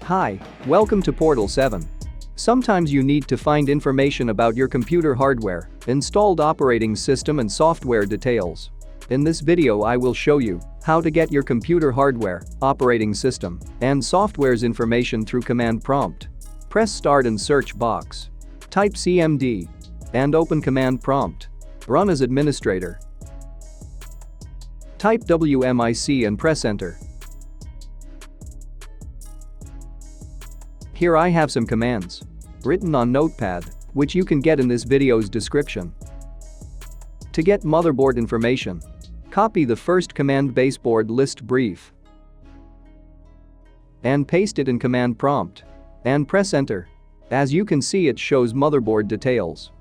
Hi, welcome to Portal 7. Sometimes you need to find information about your computer hardware, installed operating system and software details. In this video I will show you how to get your computer hardware, operating system, and software's information through command prompt. Press start in search box. Type CMD and open command prompt. Run as administrator. Type WMIC and press enter. Here I have some commands written on Notepad, which you can get in this video's description. To get motherboard information, copy the first command baseboard list brief and paste it in command prompt and press enter. As you can see, it shows motherboard details,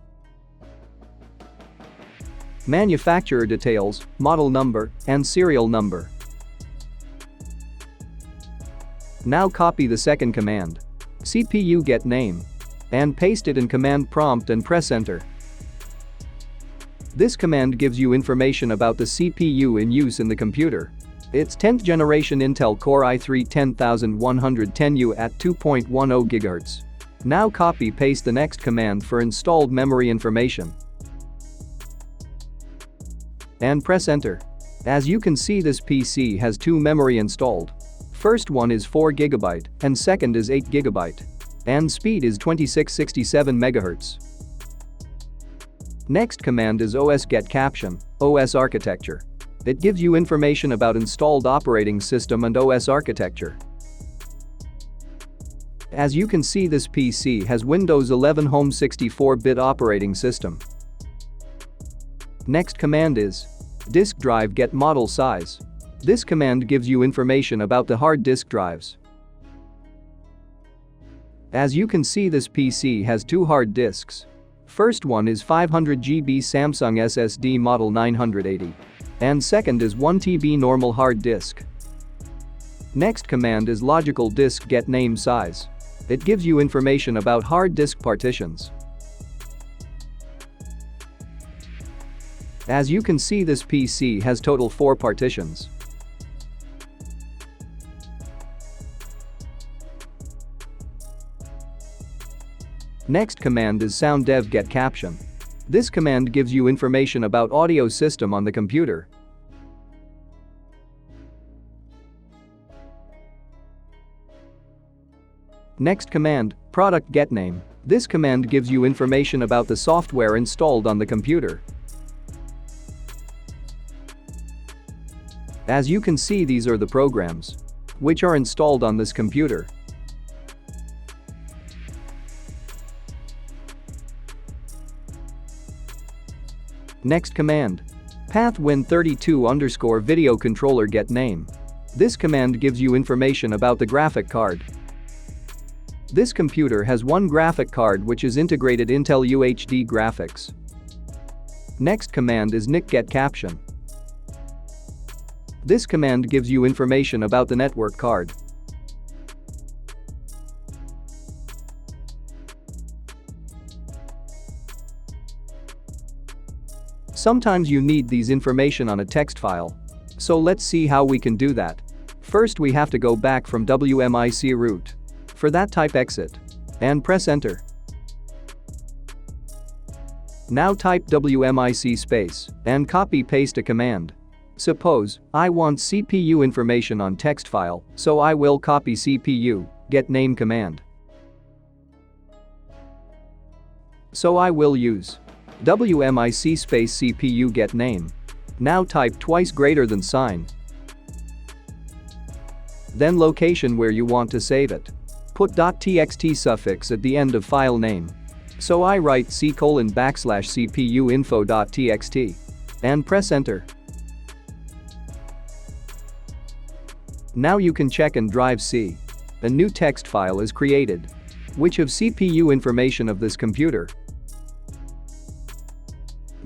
manufacturer details, model number, and serial number. Now copy the second command, CPU get name, and paste it in command prompt and press enter. This command gives you information about the CPU in use in the computer. It's 10th generation Intel Core i3 10110U at 2.10 GHz. Now copy paste the next command for installed memory information and press enter. As you can see, this PC has two memory installed. First one is 4 GB and second is 8 GB. And speed is 2667 MHz. Next command is get Caption, OSArchitecture. It gives you information about installed operating system and OS architecture. As you can see, this PC has Windows 11 Home 64-bit operating system. Next command is diskdrive get model size. This command gives you information about the hard disk drives. As you can see, this PC has two hard disks. First one is 500 GB Samsung SSD model 980. And second is 1 TB normal hard disk. Next command is logicaldisk get name size. It gives you information about hard disk partitions. As you can see, this PC has total 4 partitions. Next command is sounddev get Caption. This command gives you information about audio system on the computer. Next command, product get name. This command gives you information about the software installed on the computer. As you can see, these are the programs which are installed on this computer. Next command, pathwin32_video controller get name. This command gives you information about the graphic card. This computer has one graphic card which is integrated Intel UHD graphics. Next command is NIC get Caption. This command gives you information about the network card. Sometimes you need these information on a text file. So let's see how we can do that. First, we have to go back from WMIC root. For that, type exit and press enter. Now type WMIC space and copy paste a command. Suppose I want CPU information on text file, so I will copy CPU get name command. So I will use WMIC space CPU get name. Now type twice greater than sign. Then location where you want to save it. Put .txt suffix at the end of file name. So I write c:\CPU info.txt and press enter. Now you can check and drive C. A new text file is created which have CPU information of this computer.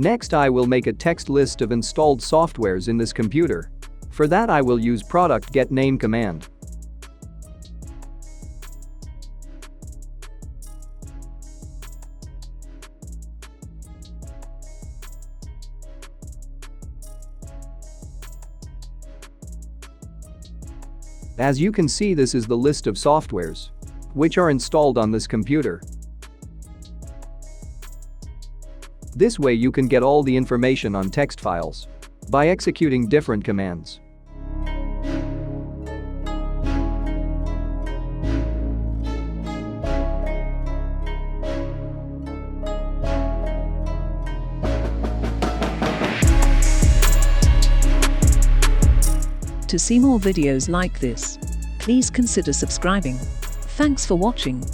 Next, I will make a text list of installed softwares in this computer. For that, I will use product get name command. As you can see, this is the list of softwares which are installed on this computer. This way you can get all the information on text files by executing different commands. To see more videos like this, please consider subscribing. Thanks for watching.